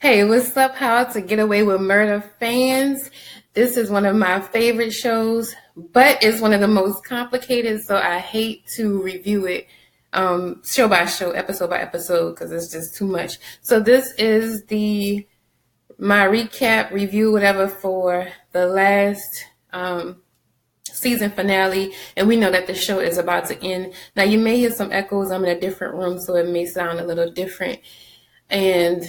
Hey, what's up? How to Get Away with Murder fans? This is one of my favorite shows, but it's one of the most complicated, so I hate to review it show by show, episode by episode, because it's just too much. So this is my recap review, whatever, for the last season finale, and we know that the show is about to end. Now you may hear some echoes. I'm in a different room, so it may sound a little different, and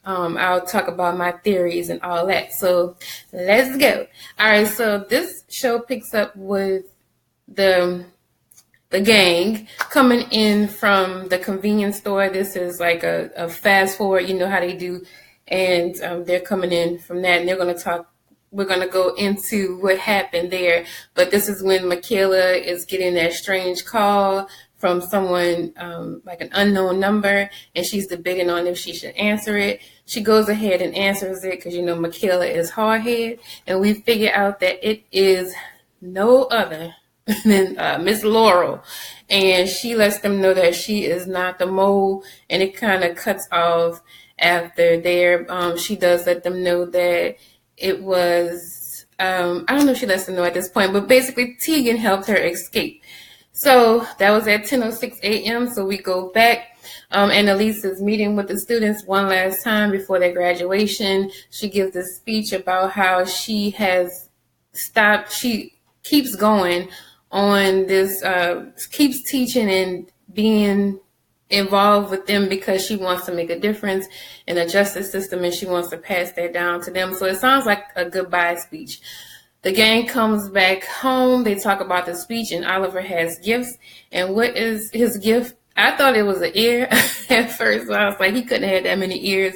I'll talk about my theories and all that. So let's go. All right, so this show picks up with the gang coming in from the convenience store. This is like a fast forward, you know how they do, and they're coming in from that, and they're going to talk. We're going to go into what happened there, but this is when Michaela is getting that strange call from someone, like an unknown number, and she's debating on if she should answer it. She goes ahead and answers it because, Michaela is hard-headed, and we figure out that it is no other than Miss Laurel, and she lets them know that she is not the mole, and it kind of cuts off after there. She does let them know that it was, I don't know if she lets them know at this point, but basically Tegan helped her escape. So that was at 10:06 a.m. So we go back. Annalise is meeting with the students one last time before their graduation. She gives a speech about how she has stopped. She keeps going on this, keeps teaching and being involved with them because she wants to make a difference in the justice system, and she wants to pass that down to them. So it sounds like a goodbye speech. The gang comes back home. They talk about the speech, and Oliver has gifts. And what is his gift? I thought it was an ear at first. So I was like, he couldn't have had that many ears.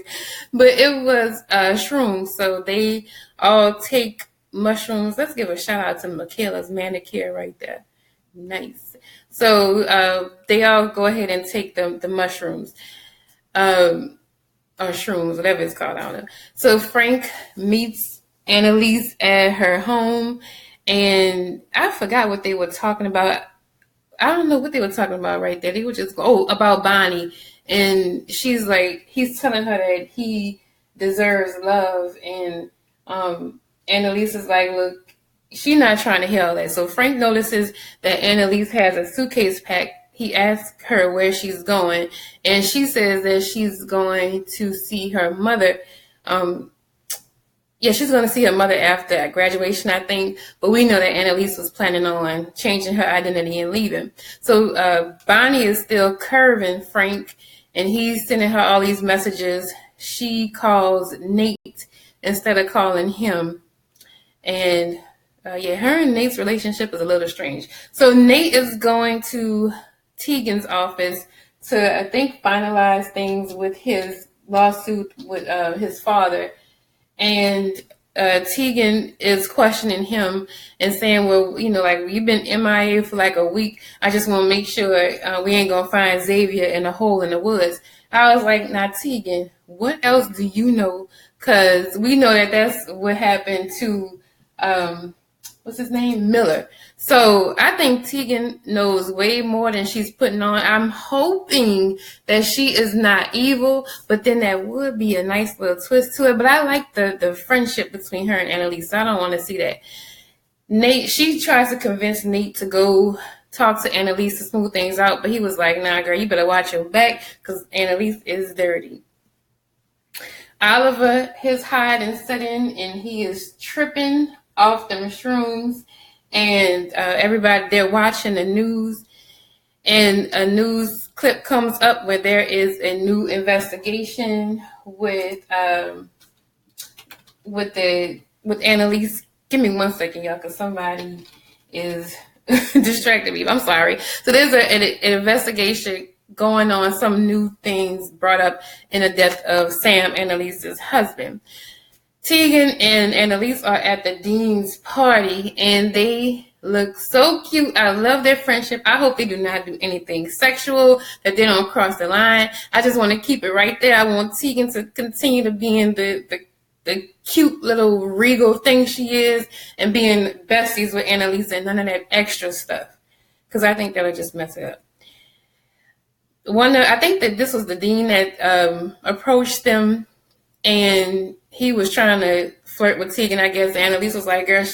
But it was shrooms. So they all take mushrooms. Let's give a shout out to Michaela's manicure right there. Nice. So they all go ahead and take the mushrooms. Or shrooms, whatever it's called. I don't know. So Frank meets Annalise at her home, and I forgot what they were talking about. I don't know what they were talking about right there. They were just about Bonnie, and she's like, he's telling her that he deserves love, and Annalise is like, look, she's not trying to hear all that. So Frank notices that Annalise has a suitcase packed. He asks her where she's going, and she says that she's going to see her mother. She's going to see her mother after graduation, I think. But we know that Annalise was planning on changing her identity and leaving. So Bonnie is still curving Frank, and he's sending her all these messages. She calls Nate instead of calling him. And her and Nate's relationship is a little strange. So Nate is going to Tegan's office to, I think, finalize things with his lawsuit with his father. And Tegan is questioning him and saying, well, you've been MIA for like a week. I just want to make sure we ain't going to find Xavier in a hole in the woods. I was like, now, Tegan, what else do you know? Because we know that that's what happened to, what's his name? Miller. So I think Tegan knows way more than she's putting on. I'm hoping that she is not evil, but then that would be a nice little twist to it. But I like the friendship between her and Annalise. So I don't want to see that. Nate, she tries to convince Nate to go talk to Annalise to smooth things out, but he was like, nah, girl, you better watch your back because Annalise is dirty. Oliver, his hide and setting, and he is tripping off them shrooms, and everybody, they're watching the news, and a news clip comes up where there is a new investigation with Annalise. Give me 1 second, y'all, because somebody is distracting me. I'm sorry. So there's an investigation going on, some new things brought up in the death of Sam, Annalise's husband. Tegan and Annalise are at the dean's party, and they look so cute. I love their friendship. I hope they do not do anything sexual, that they don't cross the line. I just want to keep it right there. I want Tegan to continue to be in the cute little regal thing she is, and being besties with Annalise and none of that extra stuff, because I think that'll just mess it up. I think that this was the dean that approached them and he was trying to flirt with Tegan. I guess Annalise was like, "Girl,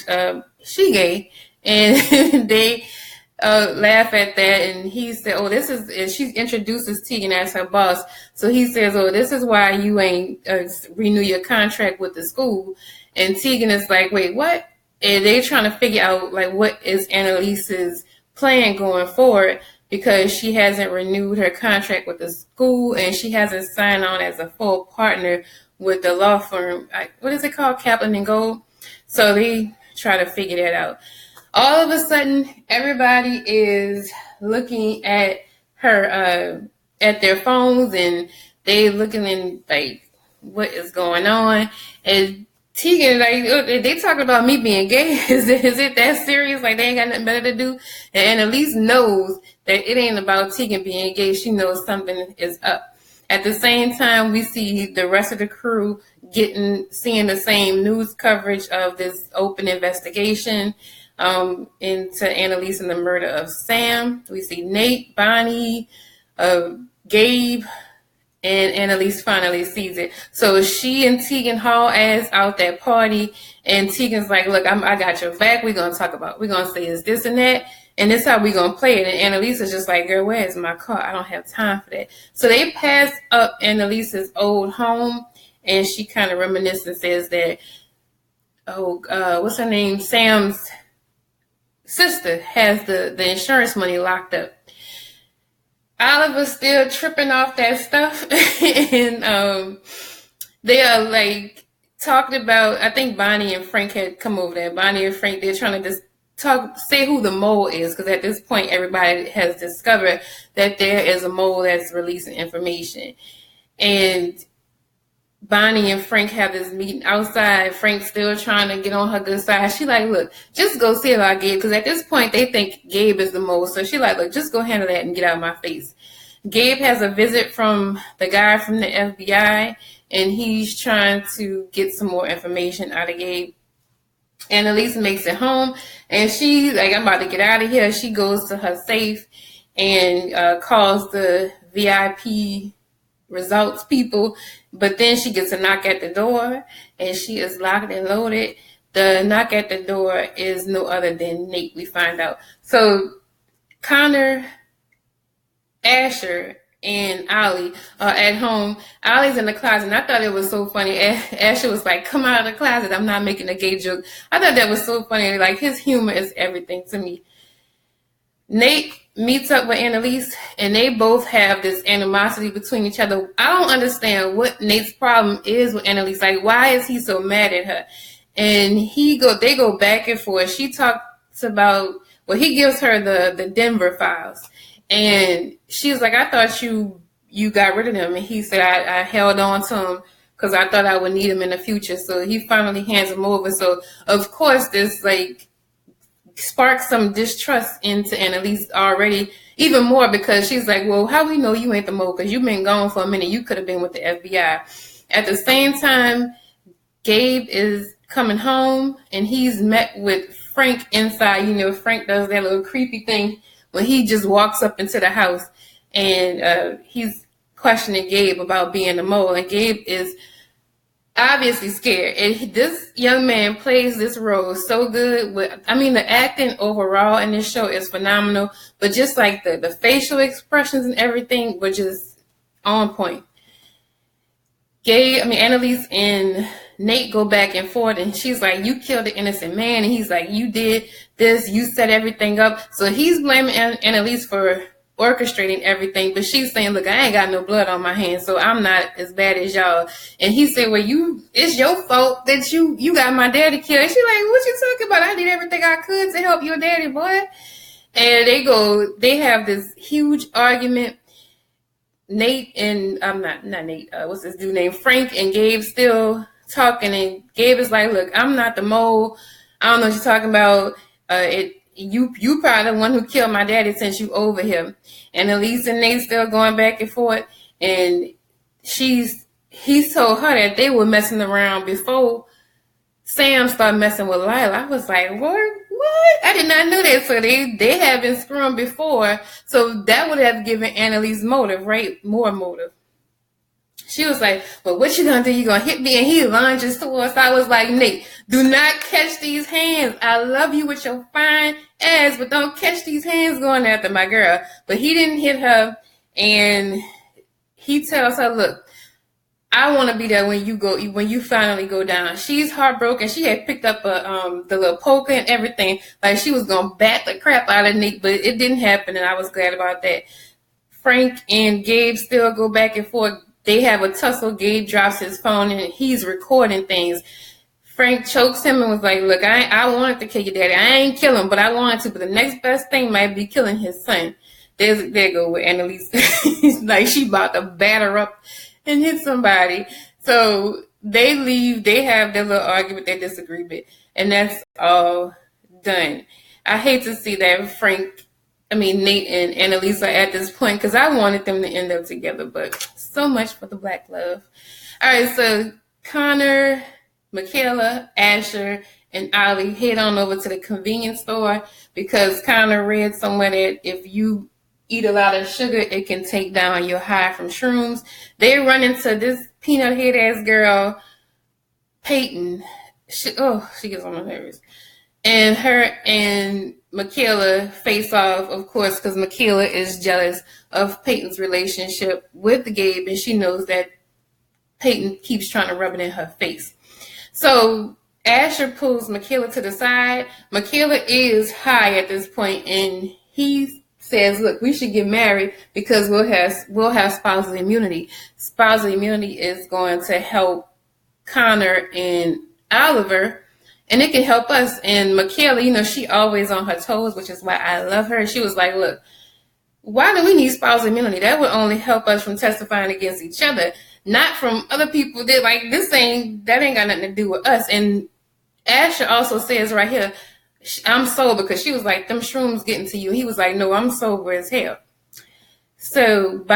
she gay," and they laugh at that. And he said, "Oh, this is." And she introduces Tegan as her boss. So he says, "Oh, this is why you ain't renew your contract with the school." And Tegan is like, "Wait, what?" And they're trying to figure out like what is Annalise's plan going forward, because she hasn't renewed her contract with the school and she hasn't signed on as a full partner with the law firm. What is it called? Kaplan and Gold. So they try to figure that out. All of a sudden, everybody is looking at her, at their phones, and they looking in like, what is going on? And Tegan, like, they talking about me being gay. Is it that serious? Like, they ain't got nothing better to do? And Elise knows that it ain't about Tegan being gay. She knows something is up. At the same time, we see the rest of the crew seeing the same news coverage of this open investigation into Annalise and the murder of Sam. We see Nate, Bonnie, Gabe, and Annalise finally sees it. So she and Tegan haul ass out that party, and Tegan's like, "Look, I got your back. We're going to say it's this and that, and this how we going to play it." And Annalise is just like, "Girl, where's my car? I don't have time for that." So they pass up Annalise's old home, and she kind of reminisces and says that, what's her name? Sam's sister has the insurance money locked up. Oliver's still tripping off that stuff, and they are like talking about. I think Bonnie and Frank had come over there. Bonnie and Frank, they're trying to just say who the mole is, because at this point everybody has discovered that there is a mole that's releasing information, and Bonnie and Frank have this meeting outside. Frank's still trying to get on her good side. She like, "Look, just go see about Gabe," because at this point they think Gabe is the mole. So she like, "Look, just go handle that and get out of my face." Gabe has a visit from the guy from the FBI, and he's trying to get some more information out of Gabe. Annalise makes it home, and she's like, "I'm about to get out of here." She goes to her safe and calls the VIP results people, but then she gets a knock at the door, and she is locked and loaded. The knock at the door is no other than Nate, we find out. So Connor, Asher, and Ollie are at home. Ollie's in the closet, and I thought it was so funny. Asher was like, "Come out of the closet. I'm not making a gay joke." I thought that was so funny. Like, his humor is everything to me. Nate meets up with Annalise, and they both have this animosity between each other. I don't understand what Nate's problem is with Annalise. Like, why is he so mad at her? And they go back and forth. She talks about, he gives her the Denver files, and she's like, "I thought you got rid of them." And he said, I held on to them because I thought I would need them in the future. So he finally hands them over. So of course this like sparks some distrust into Annalise already, even more, because she's like, "Well, how we know you ain't the mole? Because you've been gone for a minute. You could have been with the FBI." At the same time, Gabe is coming home, and he's met with Frank inside. You know, Frank does that little creepy thing when he just walks up into the house, and he's questioning Gabe about being the mole, and Gabe is obviously scared. And this young man plays this role so good. The acting overall in this show is phenomenal, but just like the facial expressions and everything were just on point. Annalise and Nate go back and forth, and she's like, "You killed an innocent man," and he's like, "You did this, you set everything up." So he's blaming Annalise for orchestrating everything, but she's saying, "Look, I ain't got no blood on my hands, so I'm not as bad as y'all." And he said, "Well, it's your fault that you got my daddy killed." And she's like, "What you talking about? I did everything I could to help your daddy, boy." And they have this huge argument. Nate and not Nate, what's this dude named Frank, and Gabe still talking, and Gabe is like, "Look, I'm not the mole. I don't know what you're talking about. You probably the one who killed my daddy since you over here." And Elise and Nate still going back and forth, and he told her that they were messing around before Sam started messing with Lila. I was like, what? I did not know that. So they have been screwing before. So that would have given Annalise motive, right? More motive. She was like, well, what you gonna do? You gonna hit me? And he lunges towards. I was like, Nate, do not catch these hands. I love you with your fine ass, but don't catch these hands going after my girl. But he didn't hit her, and he tells her, look, I want to be there when you finally go down. She's heartbroken. She had picked up the little poker and everything. Like she was gonna bat the crap out of Nick, but it didn't happen, and I was glad about that. Frank and Gabe still go back and forth. They have a tussle. Gabe drops his phone and he's recording things. Frank chokes him and was like, look, I wanted to kill your daddy. I ain't kill him, but I wanted to. But the next best thing might be killing his son. There go with Annalise. Like she about to batter up and hit somebody. So they leave. They have their little argument, their disagreement. And that's all done. I hate to see that Nate and Annalise are at this point because I wanted them to end up together, but so much for the black love. All right, so Connor, Michaela, Asher, and Ollie head on over to the convenience store because Connor read somewhere that if you eat a lot of sugar, it can take down your high from shrooms. They run into this peanut head ass girl, Peyton. She gets on my nerves. And her and Michaela face off, of course, because Michaela is jealous of Peyton's relationship with Gabe, and she knows that Peyton keeps trying to rub it in her face. So Asher pulls Michaela to the side. Michaela is high at this point, and he says, look, we should get married because we'll have spousal immunity. Spousal immunity is going to help Connor and Oliver, and it can help us. And Michaela, she always on her toes, which is why I love her. She was like, look, why do we need spousal immunity? That would only help us from testifying against each other, not from other people. That that ain't got nothing to do with us. And Asher also says right here, I'm sober, because she was like, them shrooms getting to you. He was like, no, I'm sober as hell. So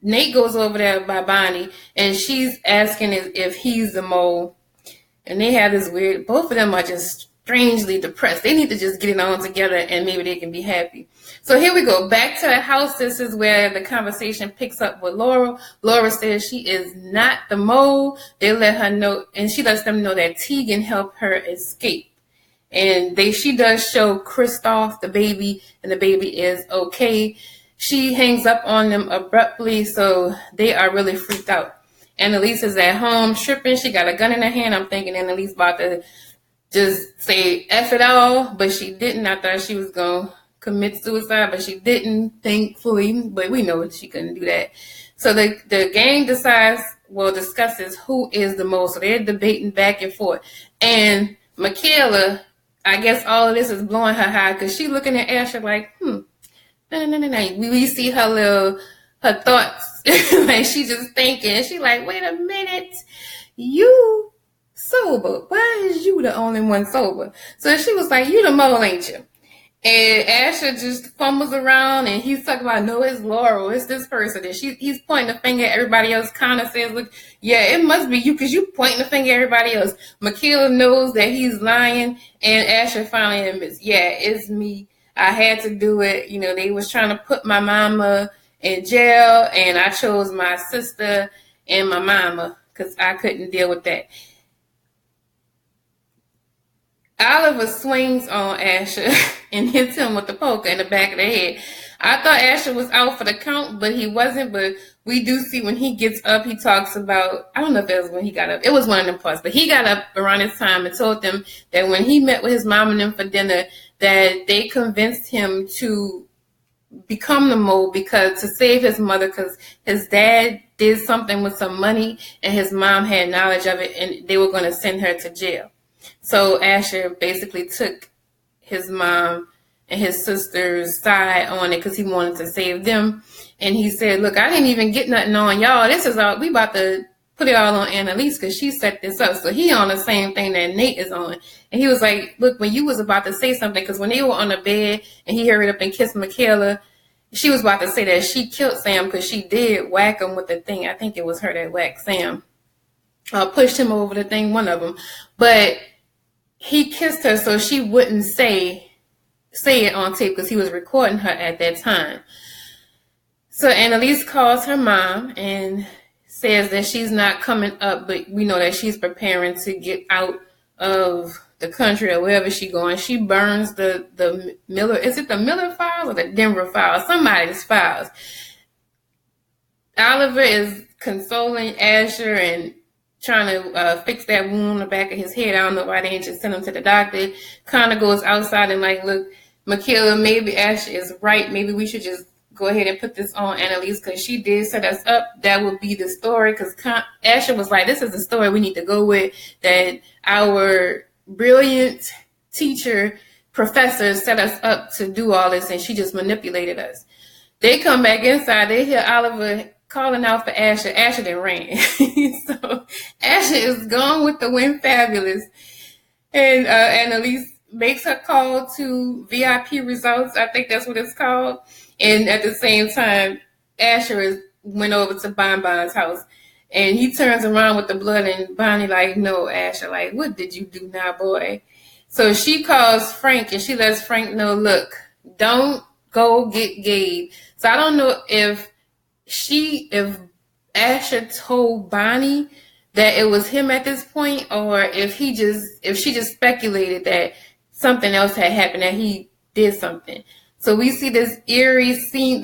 Nate goes over there by Bonnie, and she's asking if he's the mole. And they have this weird, both of them are just strangely depressed. They need to just get it on together and maybe they can be happy. So here we go. Back to the house. This is where the conversation picks up with Laura. Laura says she is not the mole. They let her know, and she lets them know that Tegan helped her escape. And she does show Kristoff, the baby, and the baby is okay. She hangs up on them abruptly, so they are really freaked out. Annalise is at home tripping. She got a gun in her hand. I'm thinking Annalise about to just say F it all, but she didn't. I thought she was going to commit suicide, but she didn't, thankfully. But we know she couldn't do that. So the gang discusses who is the mole. So they're debating back and forth. And Michaela, I guess all of this is blowing her high because she's looking at Asher like, no. We see her thoughts. Like she just thinking. She like, wait a minute, you sober? Why is you the only one sober? So she was like, you the mole, ain't you? And Asher just fumbles around and he's talking about, no, it's Laurel, it's this person. And he's pointing the finger at everybody else. Connor says, look, yeah, it must be you because you pointing the finger at everybody else. Michaela knows that he's lying, and Asher finally admits, yeah, it's me. I had to do it. They was trying to put my mama in jail, and I chose my sister and my mama because I couldn't deal with that. Oliver swings on Asher and hits him with the poker in the back of the head. I thought Asher was out for the count, but he wasn't. But we do see when he gets up, he talks about, I don't know if it was when he got up. It was one of them parts, but he got up around this time and told them that when he met with his mom and them for dinner, that they convinced him to become the mole because to save his mother, because his dad did something with some money and his mom had knowledge of it and they were going to send her to jail. So Asher basically took his mom and his sister's side on it because he wanted to save them. And he said, look, I didn't even get nothing on y'all. This is all, we about to put it all on Annalise because she set this up. So he on the same thing that Nate is on. And he was like, look, when you was about to say something, because when they were on the bed and he hurried up and kissed Michaela, she was about to say that she killed Sam because she did whack him with the thing. I think it was her that whacked Sam. Pushed him over the thing, one of them. But he kissed her so she wouldn't say it on tape because he was recording her at that time. So Annalise calls her mom and says that she's not coming up, but we know that she's preparing to get out of the country or wherever she's going. She burns the Miller, is it the Miller files or the Denver files? Somebody's files. Oliver is consoling Asher and trying to fix that wound on the back of his head. I don't know why they didn't just send him to the doctor. Connor goes outside and like, look, Michaela, maybe Asher is right. Maybe we should just go ahead and put this on Annalise because she did set us up. That would be the story, because Asher was like, this is the story we need to go with, that our brilliant teacher, professor set us up to do all this, and she just manipulated us. They come back inside. They hear Oliver calling out for Asher. Asher then ran. So Asher is gone with the wind fabulous. And Annalise makes her call to VIP results. I think that's what it's called. And at the same time, Asher went over to Bonbon's house. And he turns around with the blood, and Bonnie like, no, Asher, like, what did you do now, boy? So she calls Frank, and she lets Frank know, look, don't go get Gabe. So I don't know if Asher told Bonnie that it was him at this point, or if she just speculated that something else had happened, that he did something. So we see this eerie scene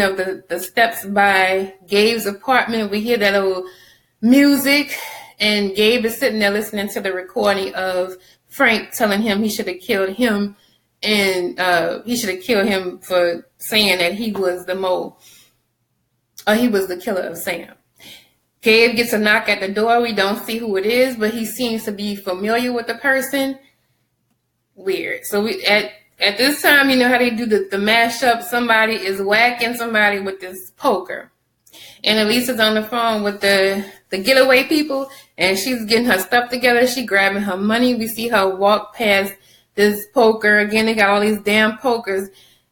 of the steps by Gabe's apartment. We hear that old music, and Gabe is sitting there listening to the recording of Frank telling him he should have killed him, and he should have killed him for saying that he was the mole, or he was the killer of Sam. Gabe gets a knock at the door. We don't see who it is, but he seems to be familiar with the person. Weird. So at this time, you know how they do the mashup. Somebody is whacking somebody with this poker. And Elisa's on the phone with the getaway people, and she's getting her stuff together. She grabbing her money. We see her walk past this poker. Again, they got all these damn pokers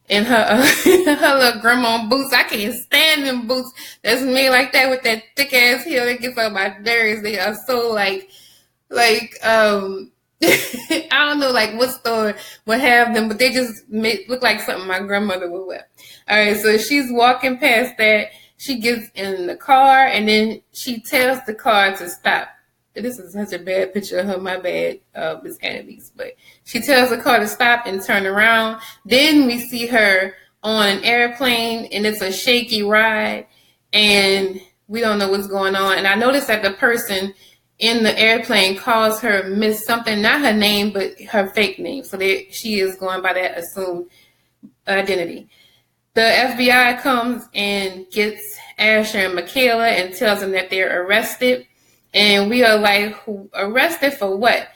in her her little grandma boots. I can't stand them boots that's made like that with that thick ass heel that gets on my nerves. They are so like I don't know like what store would have them, but they just look like something my grandmother would wear. All right, so she's walking past that. She gets in the car, and then she tells the car to stop. This is such a bad picture of her, my bad, Miss Annalise. But she tells the car to stop and turn around. Then we see her on an airplane, and it's a shaky ride, and we don't know what's going on. And I noticed that the person in the airplane calls her Miss something, not her name, but her fake name. So she is going by that assumed identity. The FBI comes and gets Asher and Michaela and tells them that they're arrested. And we are like, arrested for what?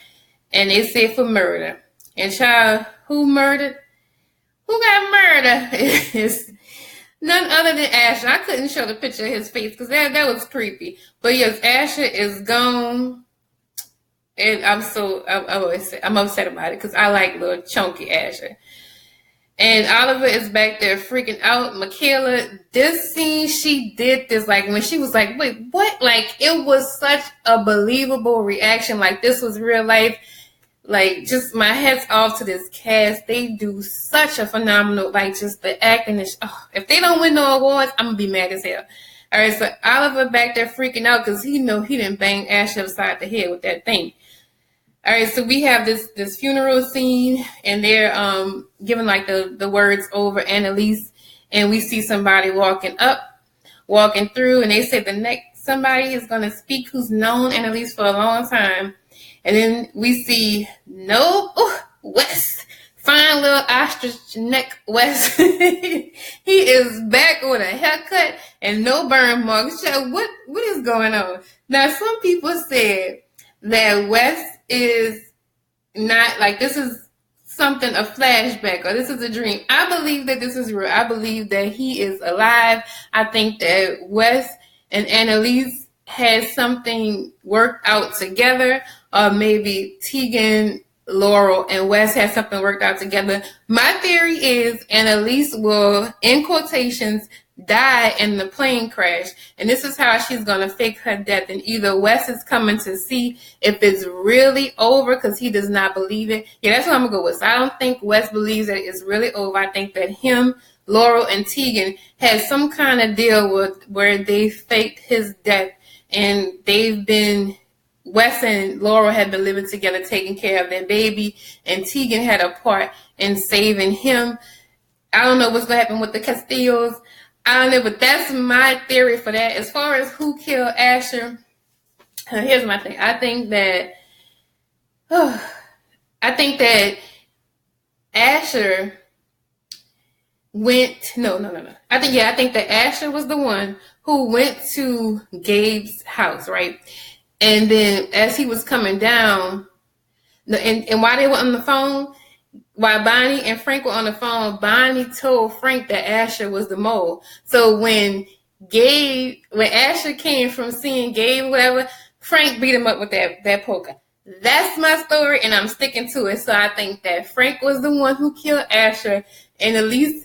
And they say for murder. And child, who murdered? Who got murdered? It's none other than Asher. I couldn't show the picture of his face because that was creepy. But yes, Asher is gone. And I'm upset about it because I like little chunky Asher. And Oliver is back there freaking out. Michaela, this scene, she did this, like, when she was like, wait, what? Like, it was such a believable reaction. Like, this was real life. Like, just my head's off to this cast. They do such a phenomenal, like, just the acting. If they don't win no awards, I'm going to be mad as hell. All right, so Oliver back there freaking out because he know he didn't bang Ashley upside the head with that thing. All right, so we have this funeral scene, and they're giving like the words over Annalise, and we see somebody walking through, and they say the next somebody is going to speak who's known Annalise for a long time, and then we see Wes, fine little ostrich neck Wes. He is back with a haircut and no burn marks. So what is going on? Now, some people said that Wes is not like this is something, a flashback, or this is a dream. I believe that this is real. I believe that he is alive. I think that Wes and Annalise had something worked out together, or maybe Tegan, Laurel, and Wes had something worked out together. My theory is Annalise will, in quotations, die in the plane crash, and this is how she's going to fake her death. And either Wes is coming to see if it's really over because he does not believe it. Yeah, that's what I'm going to go with. So I don't think Wes believes that it's really over. I think that him, Laurel and Tegan had some kind of deal with where they faked his death, and Wes and Laurel had been living together, taking care of their baby, and Tegan had a part in saving him. I don't know what's going to happen with the Castillos. I don't know, but that's my theory for that. As far as who killed Asher, here's my thing. I think that Asher went. No. I think that Asher was the one who went to Gabe's house, right? And then as he was coming down, and while they were on the phone, while Bonnie and Frank were on the phone, Bonnie told Frank that Asher was the mole. So when Asher came from seeing Gabe or whatever, Frank beat him up with that poker. That's my story, and I'm sticking to it. So I think that Frank was the one who killed Asher, and Elise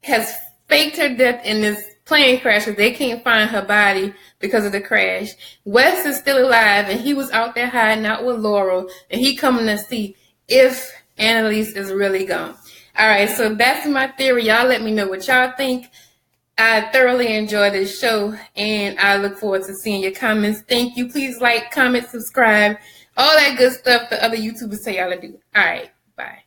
has faked her death in this plane crash because they can't find her body because of the crash. Wes is still alive, and he was out there hiding out with Laurel, and he coming to see if Annalise is really gone. All right, so that's my theory. Y'all let me know what y'all think. I thoroughly enjoy this show, and I look forward to seeing your comments. Thank you. Please like, comment, subscribe, all that good stuff the other YouTubers say y'all to do. All right, bye.